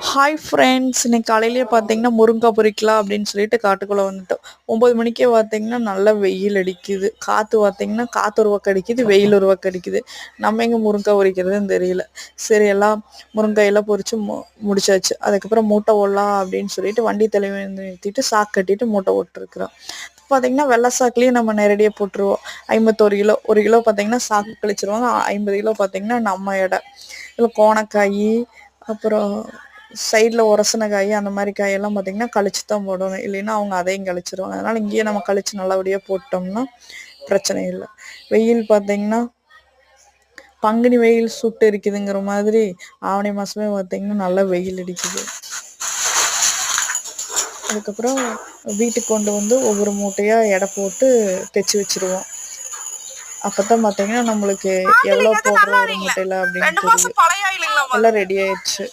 Hi friends, இன்னைக்கு காலையிலேயே பார்த்தீங்கன்னா முருங்கைக்காய் பொரிக்கலாம் அப்படின்னு சொல்லிட்டு காட்டுக்குள்ளே வந்துட்டோம். 9 மணிக்கே பார்த்தீங்கன்னா நல்லா வெயில் அடிக்குது. காற்று பார்த்தீங்கன்னா காற்று ஒரு பக்கம் அடிக்குது, வெயில் ஒரு பக்கம் அடிக்குது. நம்ம எங்கே முருங்கைக்காய் பொரிக்கிறதுன்னு தெரியல. சரி, எல்லாம் முருங்கைக்காயெல்லாம் பொரித்து முடிச்சாச்சு. அதுக்கப்புறம் மூட்டை ஓடலாம் அப்படின்னு சொல்லிட்டு வண்டி தலைமை நிறுத்திட்டு சாக்கு கட்டிட்டு மூட்டை ஓட்டிருக்கிறோம். பார்த்தீங்கன்னா வெள்ளை சாக்குலேயே நம்ம நேரடியாக போட்டுருவோம். 51 கிலோ, 1 கிலோ பார்த்தீங்கன்னா சாக்கு கழிச்சிருவாங்க. 50 கிலோ பார்த்தீங்கன்னா நம்ம எடை. இதில் கோணக்காய், அப்புறம் சைடில் உரசின காய், அந்த மாதிரி காயெல்லாம் பார்த்திங்கன்னா கழிச்சு தான் போடணும். இல்லைன்னா அவங்க அதையும் கழிச்சிருவாங்க. அதனால் இங்கேயே நம்ம கழிச்சு நல்லபடியாக போட்டோம்னா பிரச்சனை இல்லை. வெயில் பார்த்திங்கன்னா பங்குனி வெயில் சுட்டு இருக்குதுங்கிற மாதிரி ஆவணி மாதமே பார்த்திங்கன்னா நல்லா வெயில் அடிக்குது. அதுக்கப்புறம் வீட்டுக்கு கொண்டு வந்து ஒவ்வொரு மூட்டையாக எடை போட்டு தைச்சி வச்சுருவோம். அப்போ தான் பார்த்தீங்கன்னா நம்மளுக்கு எவ்வளோ போடுறோம் ஒரு மூட்டையில் அப்படின்னு தெரியும். எல்லாம் ரெடி ஆயிடுச்சு.